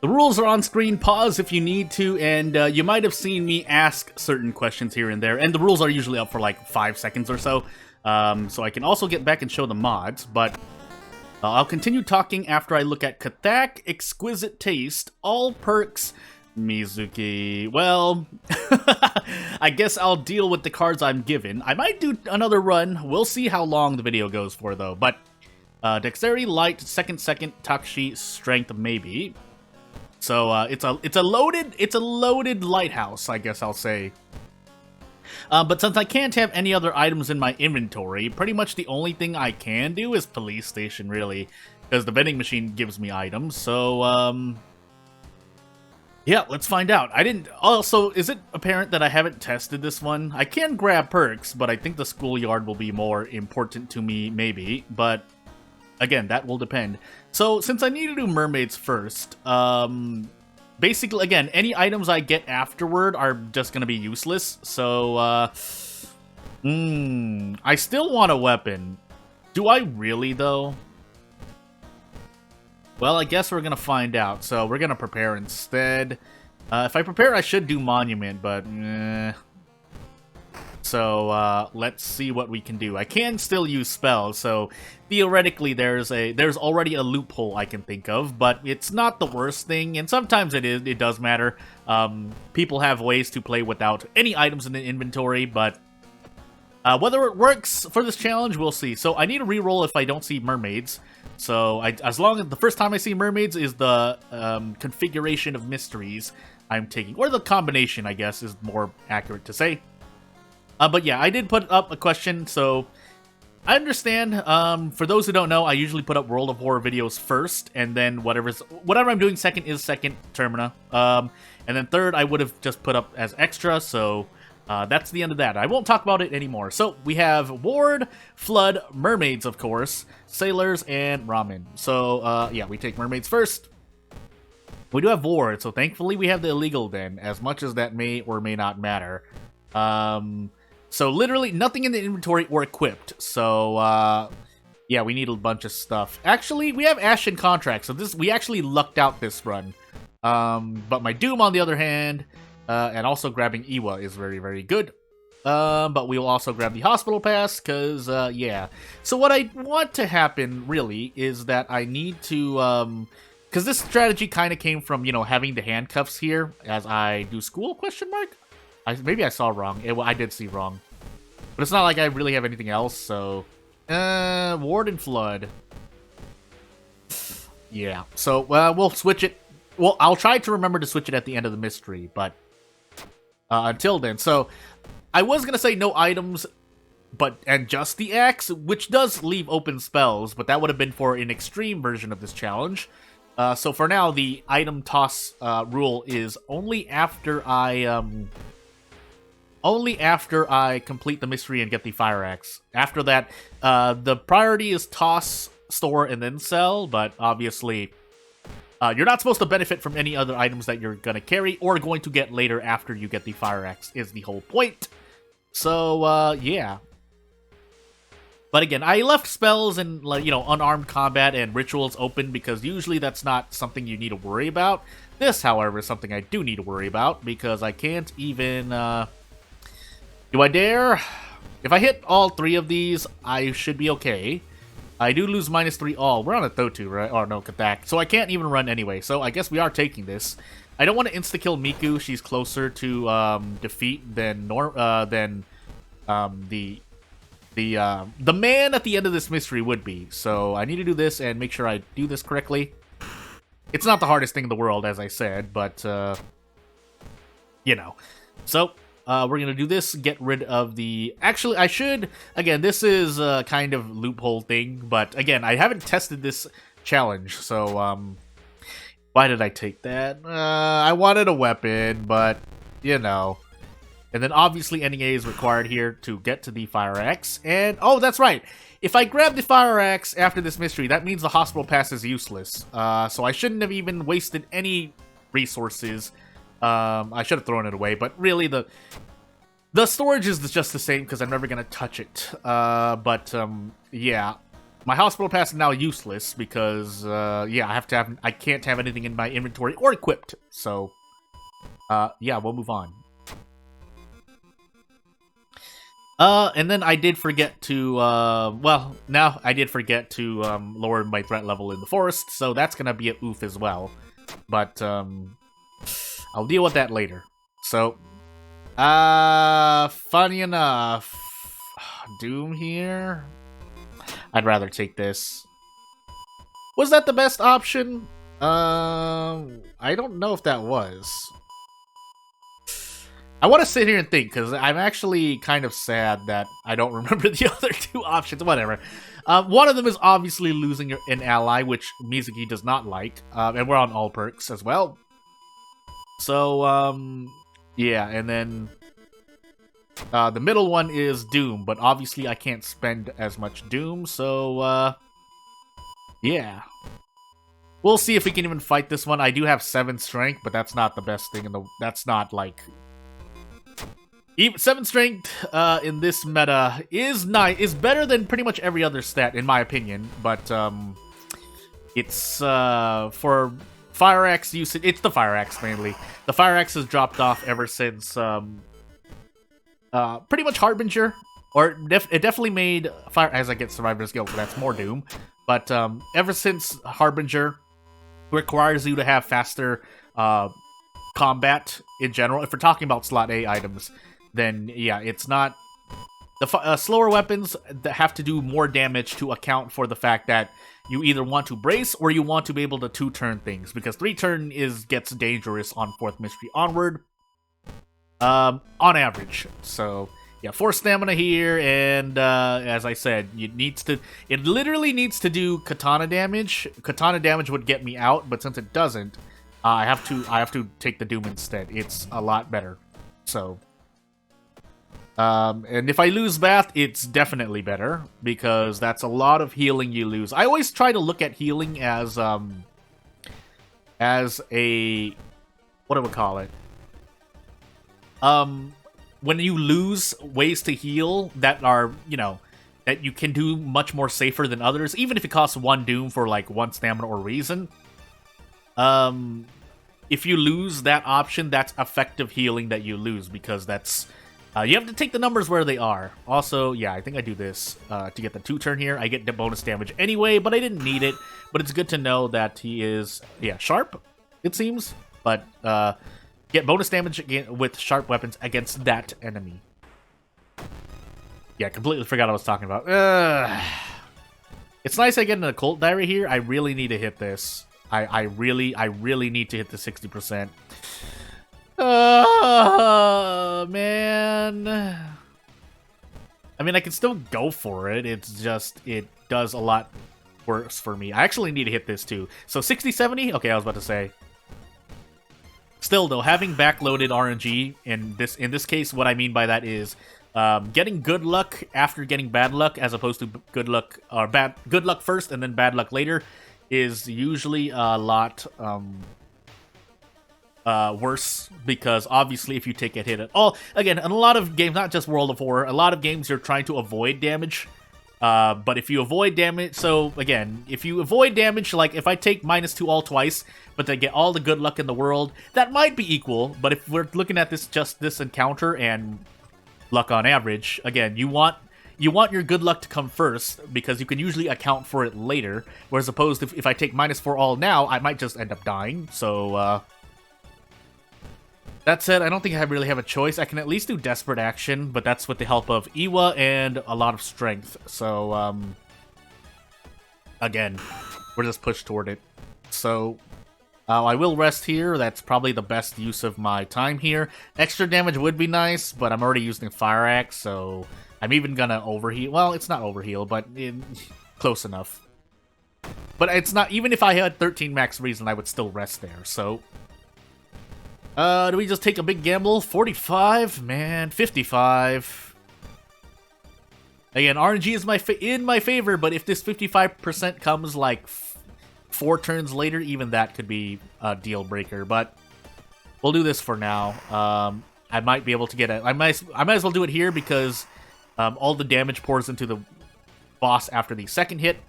The rules are on screen, pause if you need to, and you might have seen me ask certain questions here and there, and the rules are usually up for like 5 seconds or so, so I can also get back and show the mods, but I'll continue talking after I look at Kathak, Exquisite Taste, All Perks, Mizuki. Well, I guess I'll deal with the cards I'm given. I might do another run, we'll see how long the video goes for though, but Dexterity, Light, Second, Takshi, Strength, maybe. So it's a loaded lighthouse, I guess I'll say. But since I can't have any other items in my inventory, pretty much the only thing I can do is police station, really, because the vending machine gives me items. So yeah, let's find out. I didn't. Also, is it apparent that I haven't tested this one? I can grab perks, but I think the schoolyard will be more important to me, maybe. But again, that will depend. So, since I need to do mermaids first, basically, again, any items I get afterward are just going to be useless. So, I still want a weapon. Do I really, though? Well, I guess we're going to find out. So, we're going to prepare instead. If I prepare, I should do monument, but So, let's see what we can do. I can still use spells, so theoretically there's already a loophole I can think of, but it's not the worst thing, and sometimes it does matter. People have ways to play without any items in the inventory, but whether it works for this challenge, we'll see. So I need to reroll if I don't see mermaids. So as long as the first time I see mermaids is the configuration of mysteries I'm taking, or the combination, I guess, is more accurate to say. But yeah, I did put up a question, so I understand. For those who don't know, I usually put up World of Horror videos first, and then whatever I'm doing second is second Termina. And then third, I would have just put up as extra, so that's the end of that. I won't talk about it anymore. So we have Ward, Flood, Mermaids, of course, Sailors, and Ramen. So yeah, we take Mermaids first. We do have Ward, so thankfully we have the illegal den, as much as that may or may not matter. So literally nothing in the inventory or equipped. So yeah, we need a bunch of stuff. Actually, we have Ashen Contract, so we actually lucked out this run. But my Doom, on the other hand, and also grabbing Iwa is very, very good. But we will also grab the Hospital Pass, because, yeah. So what I want to happen, really, is that I need to, because this strategy kind of came from, you know, having the handcuffs here as I do school, question mark? Maybe I saw wrong. I did see wrong. But it's not like I really have anything else, so... Ward and Flood. Yeah, so we'll switch it. Well, I'll try to remember to switch it at the end of the mystery, but... until then, so... I was gonna say no items, and just the axe, which does leave open spells, but that would have been for an extreme version of this challenge. So for now, the item toss rule is only after I complete the mystery and get the fire axe. After that, the priority is toss, store, and then sell, but obviously you're not supposed to benefit from any other items that you're going to carry or going to get later after you get the fire axe is the whole point. So, yeah. But again, I left spells and, you know, unarmed combat and rituals open because usually that's not something you need to worry about. This, however, is something I do need to worry about because I can't even... Do I dare? If I hit all 3 of these, I should be okay. I do lose -3 all. We're on a Thotu, right? Oh, no, Kathak. So I can't even run anyway. So I guess we are taking this. I don't want to insta-kill Miku. She's closer to defeat than the man at the end of this mystery would be. So I need to do this and make sure I do this correctly. It's not the hardest thing in the world, as I said, but, you know. So... we're going to do this, get rid of the... Actually, I should... Again, this is a kind of loophole thing, but again, I haven't tested this challenge, so, why did I take that? I wanted a weapon, but, you know. And then obviously NEA is required here to get to the Fire Axe, and... Oh, that's right! If I grab the Fire Axe after this mystery, that means the Hospital Pass is useless. So I shouldn't have even wasted any resources... I should have thrown it away, but really the storage is just the same because I'm never gonna touch it. Yeah, My hospital pass is now useless because, yeah, I can't have anything in my inventory or equipped. So, yeah, we'll move on. And then I did forget to, well, now I did forget to, lower my threat level in the forest, so that's gonna be a oof as well. But, I'll deal with that later. So, funny enough, Doom here? I'd rather take this. Was that the best option? I don't know if that was. I want to sit here and think, because I'm actually kind of sad that I don't remember the other two options. Whatever. One of them is obviously losing an ally, which Mizuki does not like. And we're on all perks as well. So, yeah, and then the middle one is Doom, but obviously I can't spend as much Doom, so, yeah. We'll see if we can even fight this one. I do have 7 strength, but that's not the best thing in the... That's not, like... Even 7 strength in this meta is better than pretty much every other stat, in my opinion, but, it's, for Fire Axe usage... It's the Fire Axe, mainly. The Fire Axe has dropped off ever since, pretty much Harbinger, or it definitely made Fire as I get Survivor's Guild, that's more Doom. But ever since Harbinger requires you to have faster combat in general, if we're talking about slot A items, then yeah, it's not the slower weapons that have to do more damage to account for the fact that you either want to brace or you want to be able to 2-turn things, because 3-turn gets dangerous on 4th Mystery onward. On average. So, yeah, 4 stamina here, and, as I said, it literally needs to do katana damage. Katana damage would get me out, but since it doesn't, I have to take the Doom instead. It's a lot better. So, and if I lose Bath, it's definitely better, because that's a lot of healing you lose. I always try to look at healing as a, what do we call it? When you lose ways to heal that are, you know, that you can do much more safer than others, even if it costs 1 Doom for, like, 1 stamina or reason, if you lose that option, that's effective healing that you lose, because that's, you have to take the numbers where they are. Also, yeah, I think I do this, to get the 2-turn here. I get the bonus damage anyway, but I didn't need it, but it's good to know that he is, yeah, sharp, it seems, but, get bonus damage with sharp weapons against that enemy. Yeah, completely forgot what I was talking about. It's nice I get an occult diary here. I really need to hit this. I really need to hit the 60%. Man. I mean, I can still go for it. It's just, it does a lot worse for me. I actually need to hit this too. So 60, 70? Okay, I was about to say. Still, though, having backloaded RNG in this case, what I mean by that is getting good luck after getting bad luck, as opposed to good luck first and then bad luck later, is usually a lot worse, because obviously if you take a hit at all, again, in a lot of games, not just World of War, a lot of games you're trying to avoid damage. But if you avoid damage, so again, if you avoid damage, like if I take -2 all twice, but I get all the good luck in the world, that might be equal. But if we're looking at this encounter and luck on average, again, you want your good luck to come first, because you can usually account for it later. Whereas opposed to if I take -4 all now, I might just end up dying. So that said, I don't think I really have a choice. I can at least do Desperate Action, but that's with the help of Iwa and a lot of strength. So, again, we're just pushed toward it. So, I will rest here. That's probably the best use of my time here. Extra damage would be nice, but I'm already using Fire Axe, so I'm even gonna overheal. Well, it's not overheal, but close enough. But it's not, even if I had 13 max reason, I would still rest there, so... do we just take a big gamble? 45? Man, 55. Again, RNG is in my favor, but if this 55% comes like 4 turns later, even that could be a deal breaker. But we'll do this for now. I might be able to get it. I might as well do it here, because all the damage pours into the boss after the second hit.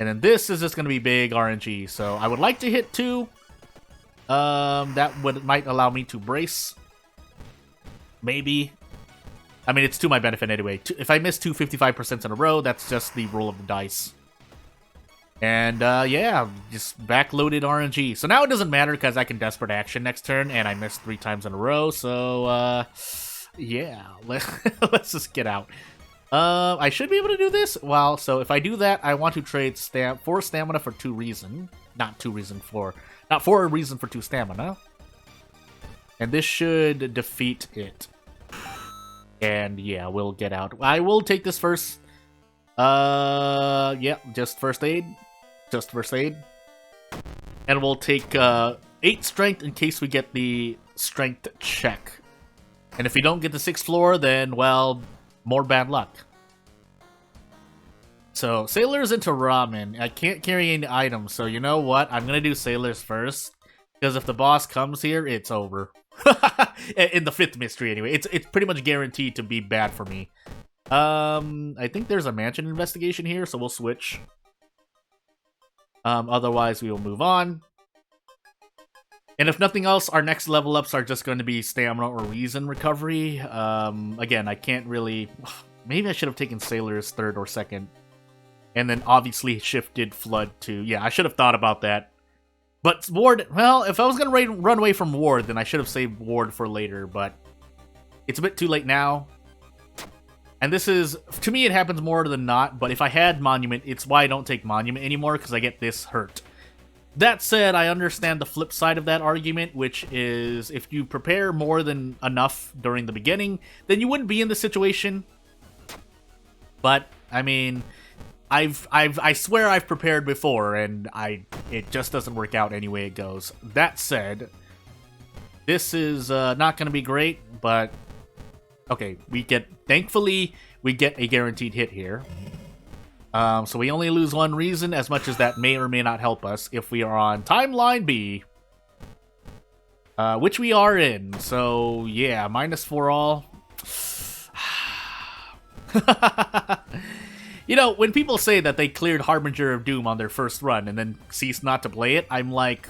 And then this is just going to be big RNG. So I would like to hit 2. That might allow me to brace. Maybe. I mean, it's to my benefit anyway. If I miss 2 55% in a row, that's just the roll of the dice. And, yeah, just backloaded RNG. So now it doesn't matter because I can Desperate Action next turn, and I missed 3 times in a row. So, yeah, let's just get out. I should be able to do this. Well, so if I do that, I want to trade 4 stamina for 2 reason. Not 4 reason for 2 stamina. And this should defeat it. And yeah, we'll get out. I will take this first. Yeah, just first aid. Just first aid. And we'll take 8 strength in case we get the strength check. And if we don't get the 6th floor, then, well, more bad luck. So, Sailors into Ramen. I can't carry any items, so you know what? I'm gonna do Sailors first. Because if the boss comes here, it's over. In the 5th mystery, anyway. It's pretty much guaranteed to be bad for me. I think there's a mansion investigation here, so we'll switch. Otherwise, we will move on. And if nothing else, our next level ups are just going to be stamina or reason recovery. Again, I can't really... Maybe I should have taken Sailor's 3rd or 2nd. And then obviously shifted Flood to... Yeah, I should have thought about that. But Ward... Well, if I was going to run away from Ward, then I should have saved Ward for later. But it's a bit too late now. And this is... To me, it happens more than not. But if I had Monument, it's why I don't take Monument anymore. Because I get this hurt. That said, I understand the flip side of that argument, which is if you prepare more than enough during the beginning, then you wouldn't be in this situation. But I mean, I swear I've prepared before, and it just doesn't work out any way it goes. That said, this is not going to be great, but okay, thankfully we get a guaranteed hit here. So we only lose 1 reason, as much as that may or may not help us if we are on Timeline B. Which we are in, so yeah, -4 all. You know, when people say that they cleared Harbinger of Doom on their first run and then ceased not to play it, I'm like,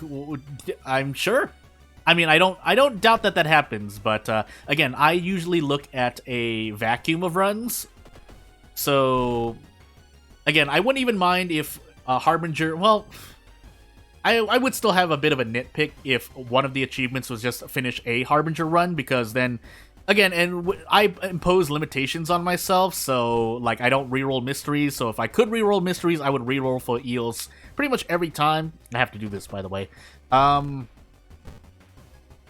I'm sure. I mean, I don't doubt that that happens, but again, I usually look at a vacuum of runs. So... Again, I wouldn't even mind if Harbinger... Well, I would still have a bit of a nitpick if one of the achievements was just finish a Harbinger run, because then, again, and I impose limitations on myself, so, like, I don't reroll mysteries, so if I could reroll mysteries, I would reroll for eels pretty much every time. I have to do this, by the way.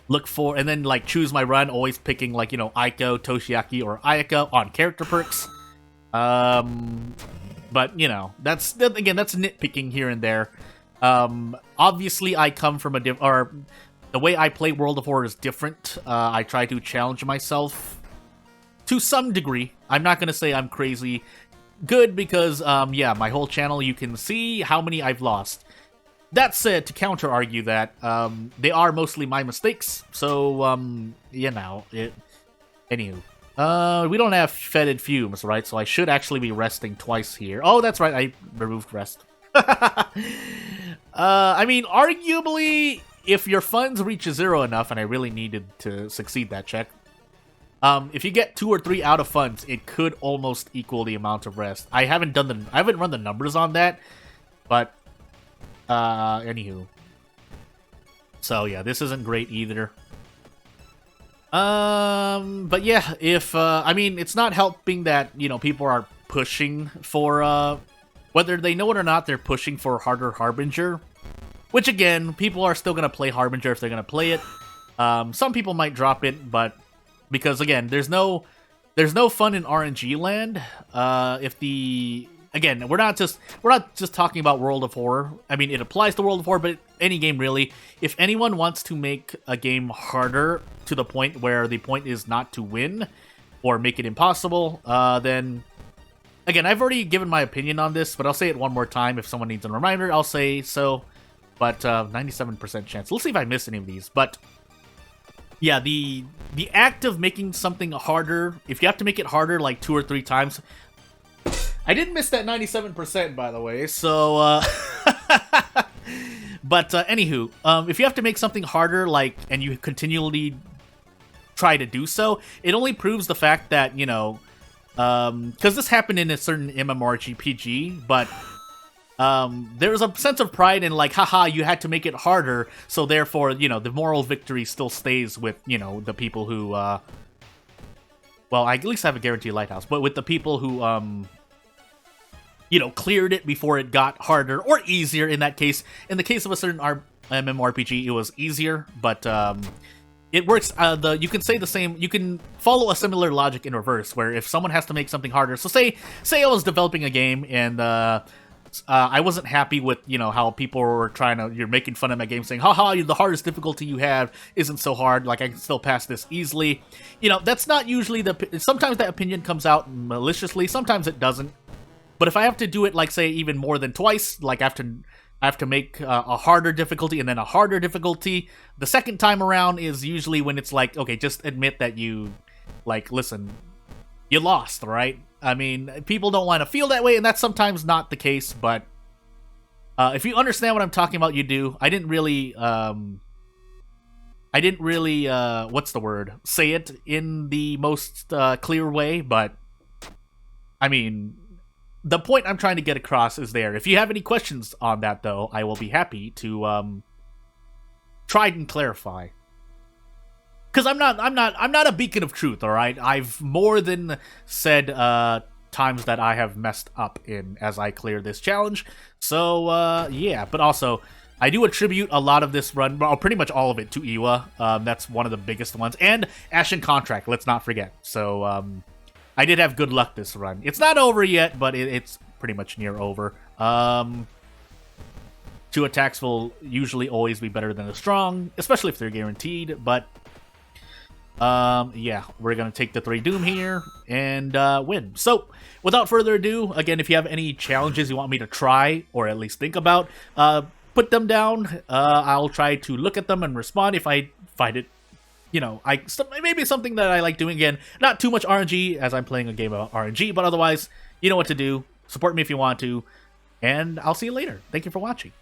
Look for, and then, like, choose my run, always picking, like, you know, Aiko, Toshiaki, or Ayaka on character perks. But, you know, that's nitpicking here and there. Obviously, I come from the way I play World of War is different. I try to challenge myself to some degree. I'm not going to say I'm crazy good because, yeah, my whole channel, you can see how many I've lost. That said, to counter-argue that, they are mostly my mistakes. So, you know, anywho. We don't have fetid fumes, right? So I should actually be resting twice here. Oh, that's right, I removed rest. I mean, arguably, if your funds reach 0 enough, and I really needed to succeed that check, if you get 2 or 3 out of funds, it could almost equal the amount of rest. I haven't run the numbers on that, but, anywho. So yeah, this isn't great either. But yeah, if, I mean, it's not helping that, you know, people are pushing for, whether they know it or not, they're pushing for harder Harbinger. Which, again, people are still gonna play Harbinger if they're gonna play it. Some people might drop it, but, because, again, there's no fun in RNG land, again, we're not just talking about World of Horror. I mean, it applies to World of Horror, but any game really. If anyone wants to make a game harder to the point where the point is not to win or make it impossible, then again, I've already given my opinion on this, but I'll say it one more time. If someone needs a reminder, I'll say so. But 97% chance. Let's see if I miss any of these. But yeah, the act of making something harder, if you have to make it harder like 2 or 3 times. I did miss that 97%, by the way, so, but, anywho, if you have to make something harder, like, and you continually try to do so, it only proves the fact that, you know, because this happened in a certain MMORPG, but, there's a sense of pride in, like, haha, you had to make it harder, so therefore, you know, the moral victory still stays with, you know, the people who, well, I at least have a guaranteed lighthouse, but with the people who, you know, cleared it before it got harder, or easier in that case. In the case of a certain MMORPG, it was easier, but, it works, you can say the same, you can follow a similar logic in reverse, where if someone has to make something harder, so say I was developing a game, and, I wasn't happy with, you know, how people were you're making fun of my game, saying, haha, the hardest difficulty you have isn't so hard, like, I can still pass this easily. You know, that's not usually sometimes that opinion comes out maliciously, sometimes it doesn't. But if I have to do it, like, say, even more than twice, like, I have to make a harder difficulty and then a harder difficulty, the second time around is usually when it's like, okay, just admit that you, like, listen, you lost, right? I mean, people don't want to feel that way, and that's sometimes not the case, but if you understand what I'm talking about, you do. I didn't really, what's the word? Say it in the most clear way, but, I mean, the point I'm trying to get across is there. If you have any questions on that, though, I will be happy to try and clarify. Because I'm not a beacon of truth, all right? I've more than said times that I have messed up in as I clear this challenge. So yeah, but also I do attribute a lot of this run, well, pretty much all of it, to Iwa. That's one of the biggest ones, and Ashen Contract. Let's not forget. So I did have good luck this run. It's not over yet, but it's pretty much near over. 2 attacks will usually always be better than a strong, especially if they're guaranteed, but yeah, we're gonna take the 3 Doom here and win. So, without further ado, again, if you have any challenges you want me to try, or at least think about, put them down. I'll try to look at them and respond if I find it, you know, maybe something that I like doing. Again, not too much RNG, as I'm playing a game of RNG, but otherwise, you know what to do. Support me if you want to, and I'll see you later. Thank you for watching.